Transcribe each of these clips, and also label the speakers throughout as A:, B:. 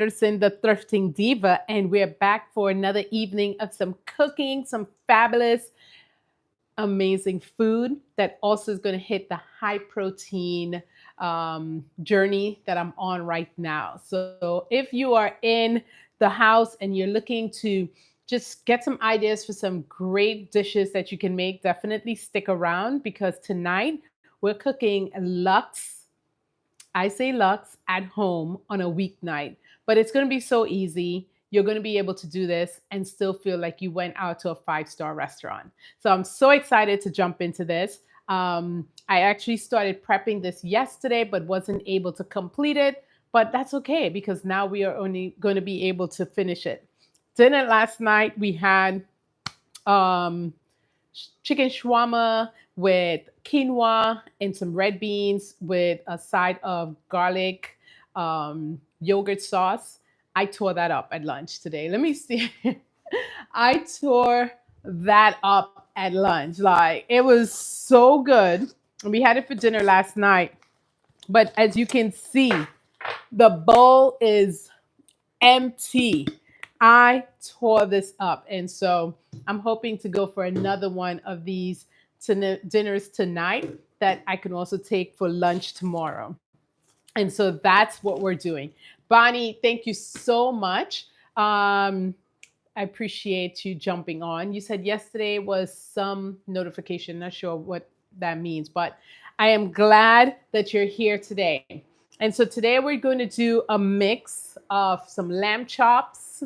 A: Peterson, the Thrifting Diva, and we're back for another evening of some cooking, some fabulous, amazing food that also is going to hit the high protein journey that I'm on right now. So if you are in the house and you're looking to just get some ideas for some great dishes that you can make, definitely stick around because tonight we're cooking Luxe. I say Lux at home on a weeknight, but it's going to be so easy. You're going to be able to do this and still feel like you went out to a five-star restaurant. So I'm so excited to jump into this. I actually started prepping this yesterday, but wasn't able to complete it. But that's okay because now we are only going to be able to finish it. Dinner last night, we had um, chicken shawarma with quinoa and some red beans with a side of garlic yogurt sauce. I tore that up at lunch today. Let me see. I tore that up at lunch. Like it was so good. We had it for dinner last night. But as you can see, the bowl is empty. I tore this up. And so I'm hoping to go for another one of these dinners tonight that I can also take for lunch tomorrow. And so that's what we're doing. Bonnie, thank you so much. I appreciate you jumping on. You said yesterday was some notification. Not sure what that means, but I am glad that you're here today. And so today we're going to do a mix of some lamb chops.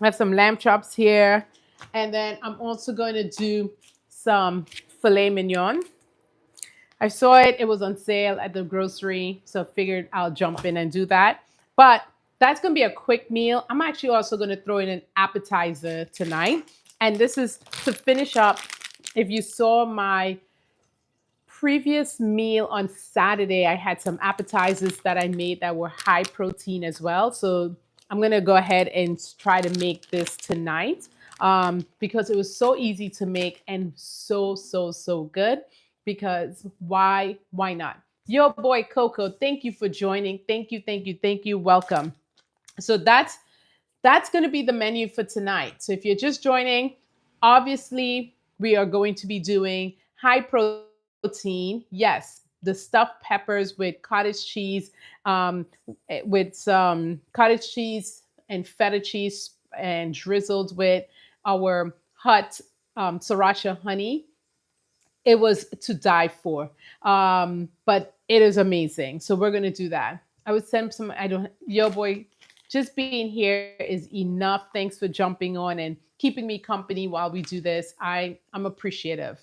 A: I have some lamb chops here. And then I'm also going to do some filet mignon. I saw it, it was on sale at the grocery, so figured I'll jump in and do that. But that's going to be a quick meal. I'm actually also going to throw in an appetizer tonight. And this is to finish up. If you saw my previous meal on Saturday, I had some appetizers that I made that were high protein as well. So I'm going to go ahead and try to make this tonight because it was so easy to make and so good. Because why not? Your boy Coco, thank you for joining. Thank you. Welcome. So that's going to be the menu for tonight. So if you're just joining, obviously we are going to be doing high protein. Yes, the stuffed peppers with cottage cheese, with some cottage cheese and feta cheese, and drizzled with our hot sriracha honey. It was to die for. But it is amazing. So we're gonna do that. I would send some. I don't. Yo, boy, just being here is enough. Thanks for jumping on and keeping me company while we do this. I'm appreciative.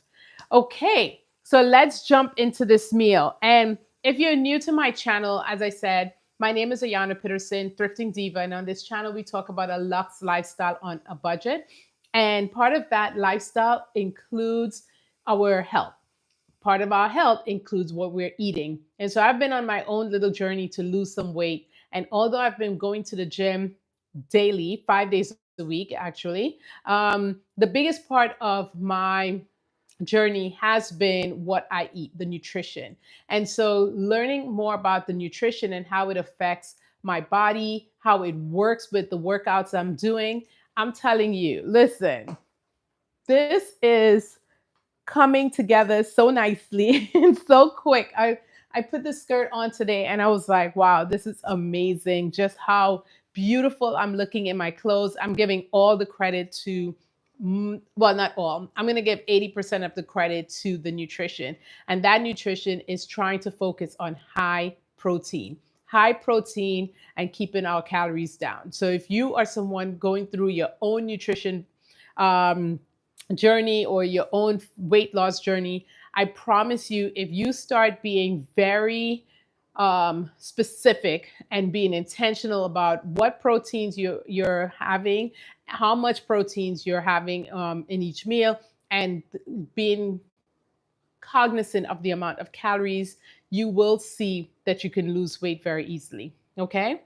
A: Okay, so let's jump into this meal. And if you're new to my channel, as I said, my name is Ayana Peterson, Thrifting Diva, and on this channel we talk about a luxe lifestyle on a budget. And part of that lifestyle includes our health. Part of our health includes what we're eating. And so I've been on my own little journey to lose some weight. And although I've been going to the gym daily, 5 days a week, actually, the biggest part of my journey has been what I eat, the nutrition. And so learning more about the nutrition and how it affects my body, how it works with the workouts I'm doing, I'm telling you, listen, this is coming together so nicely and so quick. I put the skirt on today and I was like, wow, this is amazing. Just how beautiful I'm looking in my clothes. I'm giving all the credit to well, not all. I'm going to give 80% of the credit to the nutrition. And that nutrition is trying to focus on high protein and keeping our calories down. So if you are someone going through your own nutrition um, journey or your own weight loss journey, I promise you, if you start being very specific and being intentional about what proteins you're having, how much proteins you're having in each meal, and being cognizant of the amount of calories, you will see that you can lose weight very easily. Okay.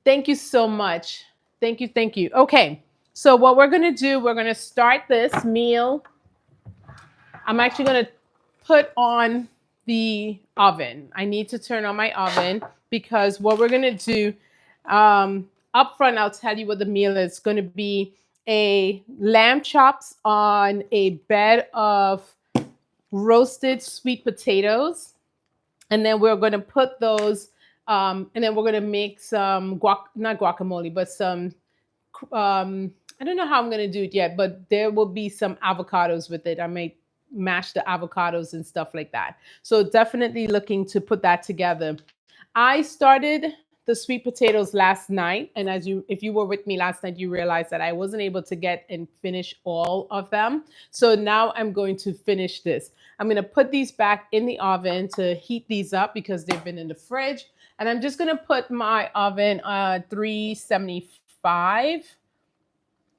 A: Thank you so much. Thank you. Okay. So what we're going to do, we're going to start this meal. I'm actually going to put on the oven. I need to turn on my oven because what we're going to do, Up front, I'll tell you what the meal is going to be: a lamb chops on a bed of roasted sweet potatoes. And then we're going to put those, and then we're going to make some not guacamole, but some, I don't know how I'm going to do it yet, but there will be some avocados with it. I may mash the avocados and stuff like that. So definitely looking to put that together. I started the sweet potatoes last night, and if you were with me last night, you realized that I wasn't able to get and finish all of them. So now I'm going to finish this. I'm going to put these back in the oven to heat these up because they've been in the fridge. And I'm just going to put my oven 375.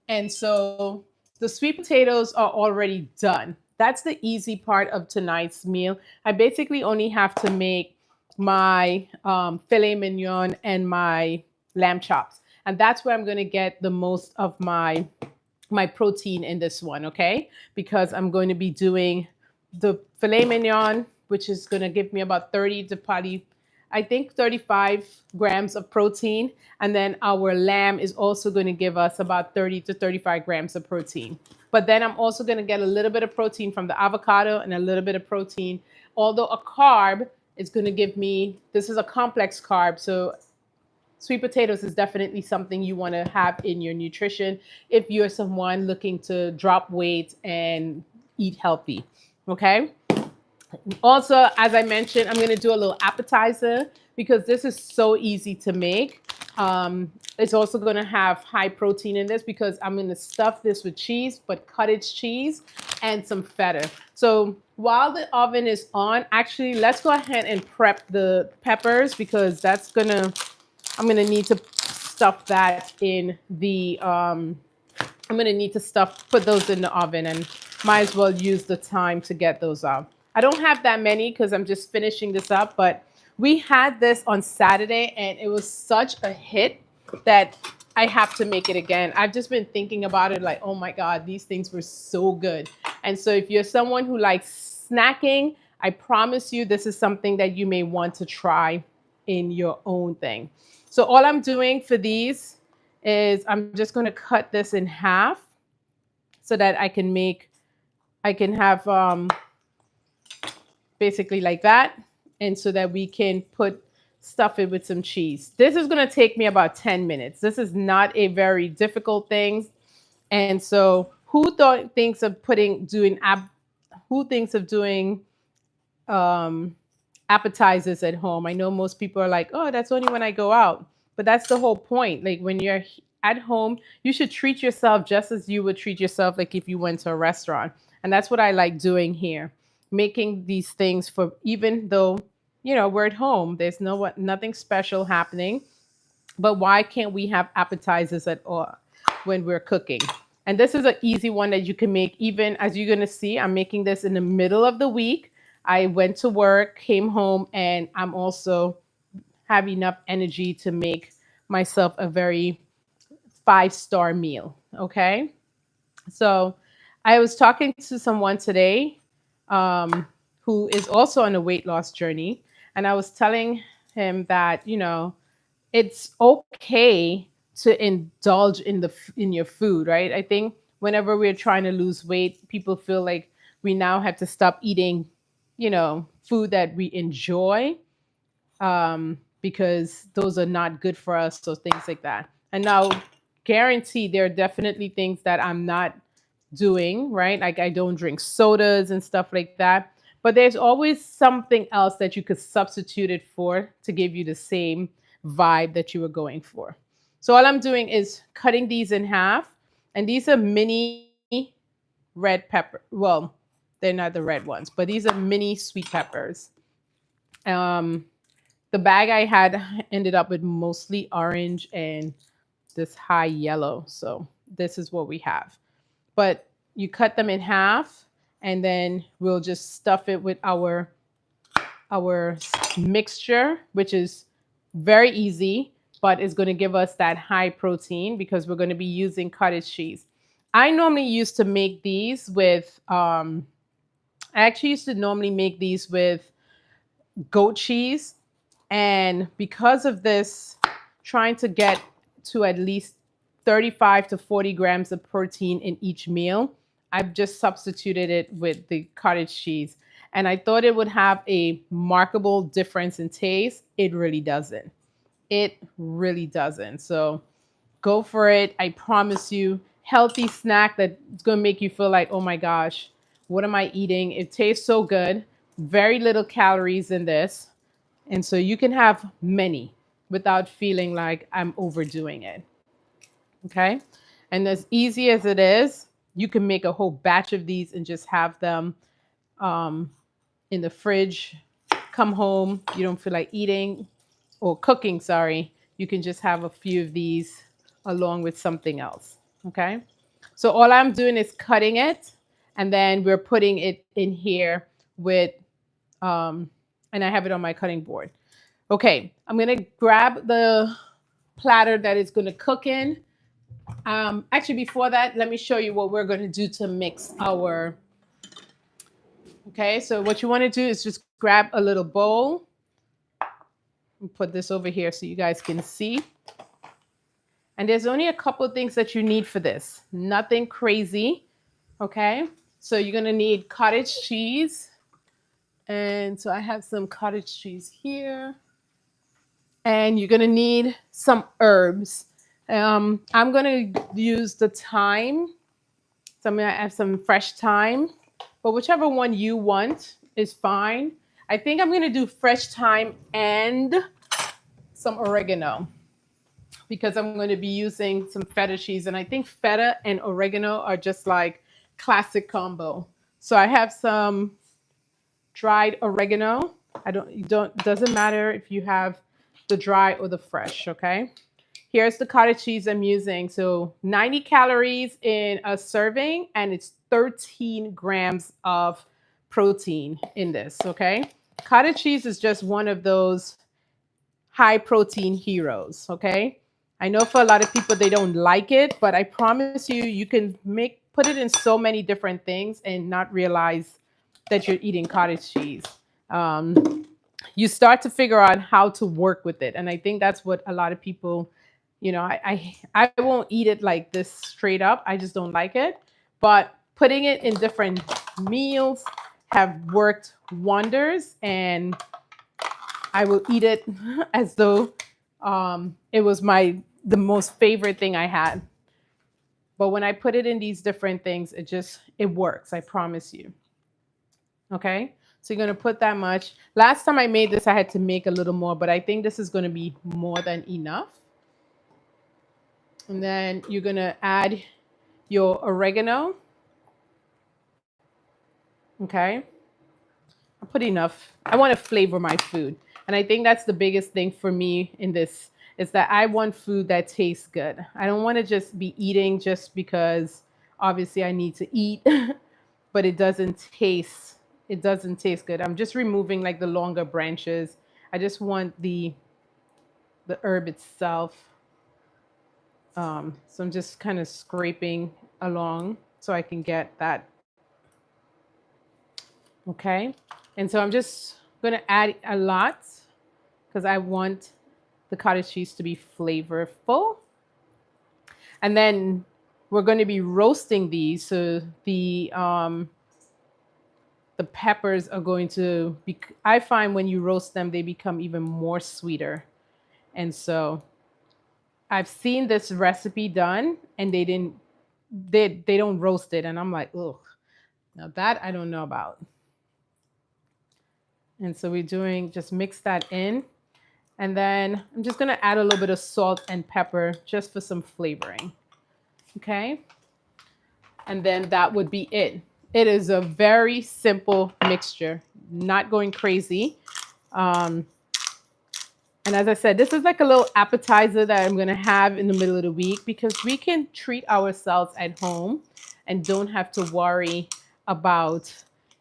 A: And so the sweet potatoes are already done. That's the easy part of tonight's meal. I basically only have to make my filet mignon and my lamb chops. And that's where I'm going to get the most of my protein in this one, okay? Because I'm going to be doing the filet mignon, which is going to give me about 30 to probably, I think, 35 grams of protein. And then our lamb is also going to give us about 30 to 35 grams of protein. But then I'm also going to get a little bit of protein from the avocado and a little bit of protein. Although a carb is going to give me, this is a complex carb. So sweet potatoes is definitely something you want to have in your nutrition if you're someone looking to drop weight and eat healthy. Okay. Also, as I mentioned, I'm going to do a little appetizer because this is so easy to make. It's also going to have high protein in this because I'm going to stuff this with cheese, but cottage cheese and some feta. So while the oven is on, actually, let's go ahead and prep the peppers because I'm going to need to stuff that in the, I'm going to need to put those in the oven, and might as well use the time to get those out. I don't have that many because I'm just finishing this up, but we had this on Saturday and it was such a hit that I have to make it again. I've just been thinking about it like, oh my God, these things were so good. And so if you're someone who likes snacking, I promise you this is something that you may want to try in your own thing. So all I'm doing for these is I'm just going to cut this in half so that I can have basically like that. And so that we can stuff it with some cheese. This is going to take me about 10 minutes. This is not a very difficult thing. And so who thinks of doing appetizers at home? I know most people are like, oh, that's only when I go out. But that's the whole point. Like when you're at home, you should treat yourself just as you would treat yourself like if you went to a restaurant. And that's what I like doing here. Making these things for, even though, we're at home, there's nothing special happening. But why can't we have appetizers at all when we're cooking? And this is an easy one that you can make. Even as you're going to see, I'm making this in the middle of the week. I went to work, came home, and I'm also have enough energy to make myself a very 5-star meal. Okay. So I was talking to someone today who is also on a weight loss journey. And I was telling him that, it's okay to indulge in your food, right? I think whenever we're trying to lose weight, people feel like we now have to stop eating, food that we enjoy because those are not good for us, so things like that. And now, guarantee there are definitely things that I'm not doing, right? Like I don't drink sodas and stuff like that. But there's always something else that you could substitute it for to give you the same vibe that you were going for. So all I'm doing is cutting these in half. And these are mini red pepper. Well, they're not the red ones, but these are mini sweet peppers. The bag I had ended up with mostly orange and this high yellow. So this is what we have. But you cut them in half and then we'll just stuff it with our mixture, which is very easy, but it's going to give us that high protein because we're going to be using cottage cheese. I normally used to make these with, I actually used to normally make these with goat cheese. And because of this trying to get to at least 35 to 40 grams of protein in each meal, I've just substituted it with the cottage cheese. And I thought it would have a markable difference in taste. It really doesn't. It really doesn't. So go for it. I promise you, healthy snack that's going to make you feel like, oh my gosh, what am I eating? It tastes so good. Very little calories in this. And so you can have many without feeling like I'm overdoing it. Okay. And as easy as it is, you can make a whole batch of these and just have them um, in the fridge. Come home, you don't feel like eating or cooking, sorry. You can just have a few of these along with something else. Okay. So all I'm doing is cutting it, and then we're putting it in here with, and I have it on my cutting board. Okay. I'm going to grab the platter that it's going to cook in. Actually, before that, let me show you what we're going to do to mix our. Okay, so what you want to do is just grab a little bowl and put this over here so you guys can see. And there's only a couple of things that you need for this. Nothing crazy. Okay, so you're going to need cottage cheese. And so I have some cottage cheese here. And you're going to need some herbs. I'm going to use the thyme. So I'm going to add some fresh thyme. But whichever one you want is fine. I think I'm going to do fresh thyme and some oregano because I'm going to be using some feta cheese. And I think feta and oregano are just like classic combo. So I have some dried oregano. Doesn't matter if you have the dry or the fresh, okay? Here's the cottage cheese I'm using. So 90 calories in a serving, and it's 13 grams of protein in this, okay? Cottage cheese is just one of those high protein heroes, okay? I know for a lot of people, they don't like it, but I promise you, you can put it in so many different things and not realize that you're eating cottage cheese. You start to figure out how to work with it. And I think that's what a lot of people, I won't eat it like this straight up. I just don't like it. But putting it in different meals have worked wonders. And I will eat it as though it was the most favorite thing I had. But when I put it in these different things, it works. I promise you. Okay. So you're going to put that much. Last time I made this, I had to make a little more, but I think this is going to be more than enough. And then you're going to add your oregano. Okay. I put enough. I want to flavor my food. And I think that's the biggest thing for me in this is that I want food that tastes good. I don't want to just be eating just because obviously I need to eat, but it doesn't taste good. I'm just removing like the longer branches. I just want the herb itself. So I'm just kind of scraping along so I can get that. Okay. And so I'm just going to add a lot because I want the cottage cheese to be flavorful. And then we're going to be roasting these. So the peppers are going to be, I find when you roast them, they become even more sweeter. And so I've seen this recipe done and they don't roast it. And I'm like, ugh, now that I don't know about. And so just mix that in. And then I'm just going to add a little bit of salt and pepper just for some flavoring. Okay. And then that would be it. It is a very simple mixture, not going crazy. And as I said, this is like a little appetizer that I'm going to have in the middle of the week because we can treat ourselves at home and don't have to worry about,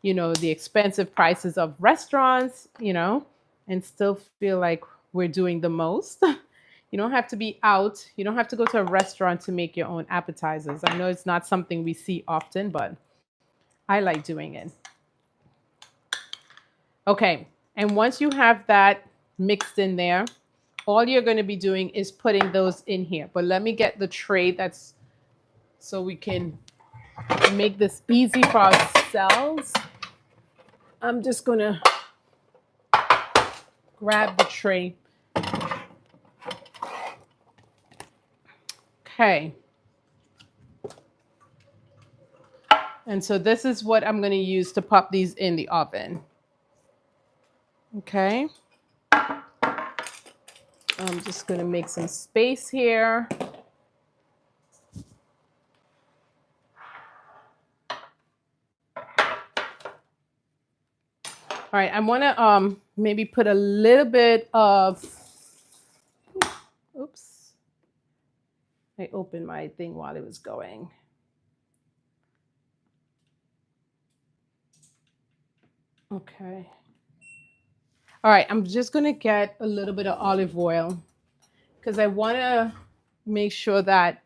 A: the expensive prices of restaurants, and still feel like we're doing the most. You don't have to be out. You don't have to go to a restaurant to make your own appetizers. I know it's not something we see often, but I like doing it. Okay. And once you have that mixed in there, all you're going to be doing is putting those in here. But let me get the tray that's so we can make this easy for ourselves. I'm just going to grab the tray. Okay. And so this is what I'm going to use to pop these in the oven. Okay. I'm just going to make some space here. All right, I want to maybe put a little bit of, oops, I opened my thing while it was going. Okay. All right, I'm just going to get a little bit of olive oil because I want to make sure that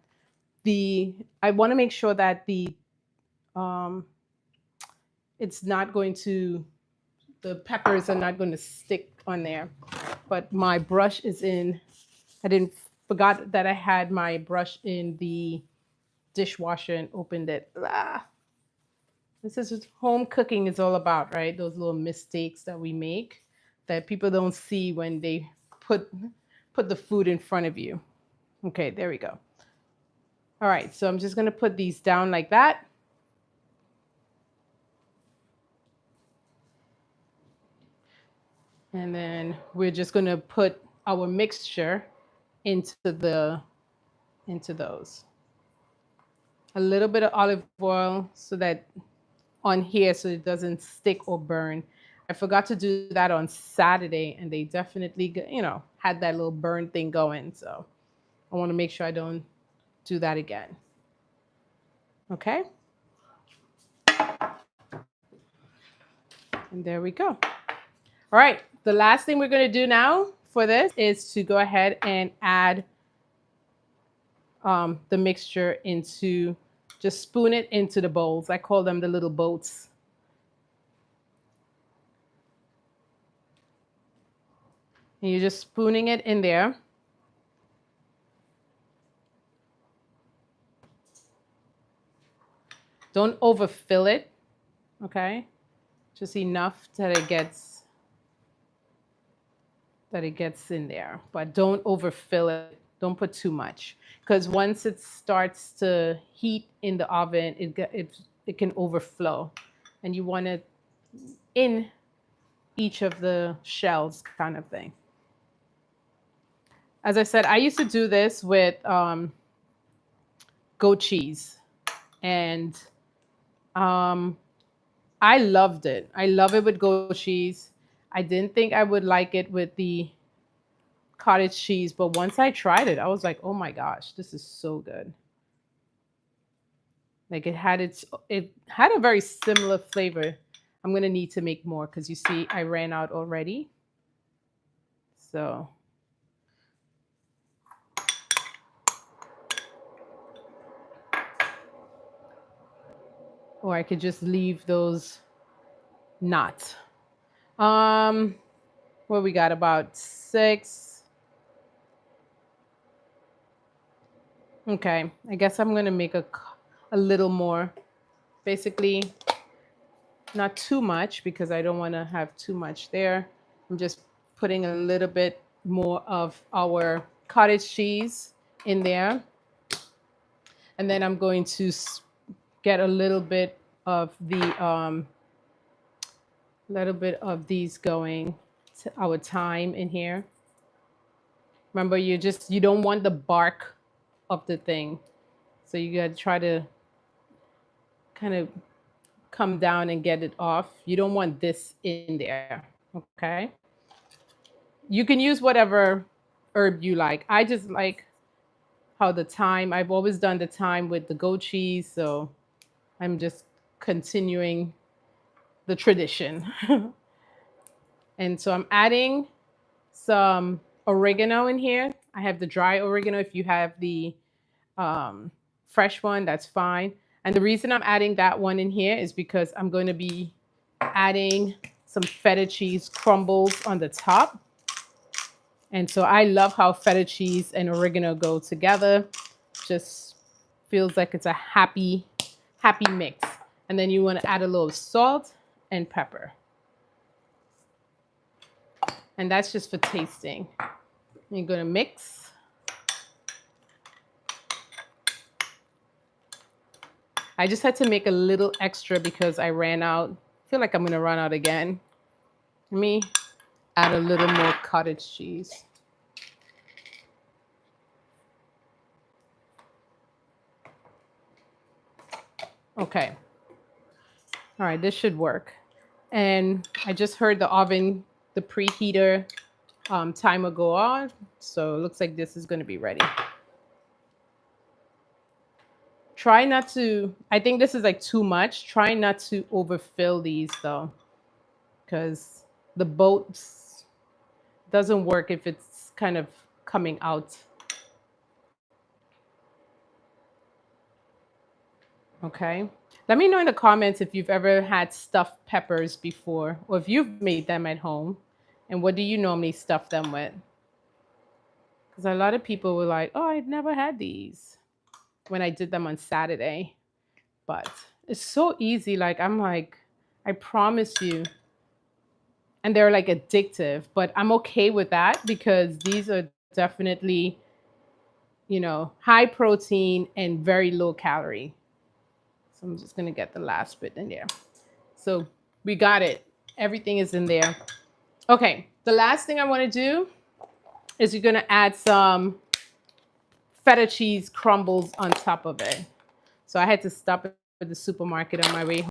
A: the it's not going to, the peppers are not going to stick on there. But my brush is in, forgot that I had my brush in the dishwasher and opened it. This is what home cooking is all about, right? Those little mistakes that we make that people don't see when they put the food in front of you. Okay, there we go. All right, so I'm just going to put these down like that. And then we're just going to put our mixture into those. A little bit of olive oil so that on here so it doesn't stick or burn. I forgot to do that on Saturday and they definitely, had that little burn thing going. So I want to make sure I don't do that again. Okay. And there we go. All right. The last thing we're going to do now for this is to go ahead and add the mixture into, just spoon it into the bowls. I call them the little boats. And you're just spooning it in there. Don't overfill it, okay? Just enough that it gets in there, but don't overfill it. Don't put too much because once it starts to heat in the oven, it can overflow, and you want it in each of the shells, kind of thing. As I said, I used to do this with goat cheese, and I loved it. I love it with goat cheese. I didn't think I would like it with the cottage cheese, but once I tried it, I was like, oh my gosh, this is so good. Like it had a very similar flavor. I'm gonna need to make more because you see I ran out already. So or I could just leave those not. Well, we got about 6. Okay, I guess I'm gonna make a little more. Basically, not too much because I don't want to have too much there. I'm just putting a little bit more of our cottage cheese in there. And then I'm going to get a little bit of the these going to our thyme in here. Remember, you don't want the bark of the thing. So you got to try to kind of come down and get it off. You don't want this in there, okay? You can use whatever herb you like. I just like how the thyme, I've always done the thyme with the goat cheese, so I'm just continuing the tradition. And so I'm adding some oregano in here. I have the dry oregano. If you have the fresh one, that's fine. And the reason I'm adding that one in here is because I'm going to be adding some feta cheese crumbles on the top. And so I love how feta cheese and oregano go together. Just feels like it's a happy mix. And then you want to add a little salt and pepper. And that's just for tasting. You're going to mix. I just had to make a little extra because I ran out. I feel like I'm going to run out again. Let me add a little more cottage cheese. Okay. All right, this should work. And I just heard the oven, the preheater timer go on. So it looks like this is going to be ready. Try not to, I think this is like too much. Try not to overfill these though, because the boat doesn't work if it's kind of coming out. Okay. Let me know in the comments if you've ever had stuffed peppers before, or if you've made them at home, and what do you normally stuff them with? Because a lot of people were like, oh, I'd never had these when I did them on Saturday. But it's so easy. Like, I'm like, I promise you. And they're like addictive, but I'm okay with that because these are definitely, high protein and very low calorie. So I'm just going to get the last bit in there. So we got it. Everything is in there. Okay. The last thing I want to do is you're going to add some feta cheese crumbles on top of it. So I had to stop at the supermarket on my way home.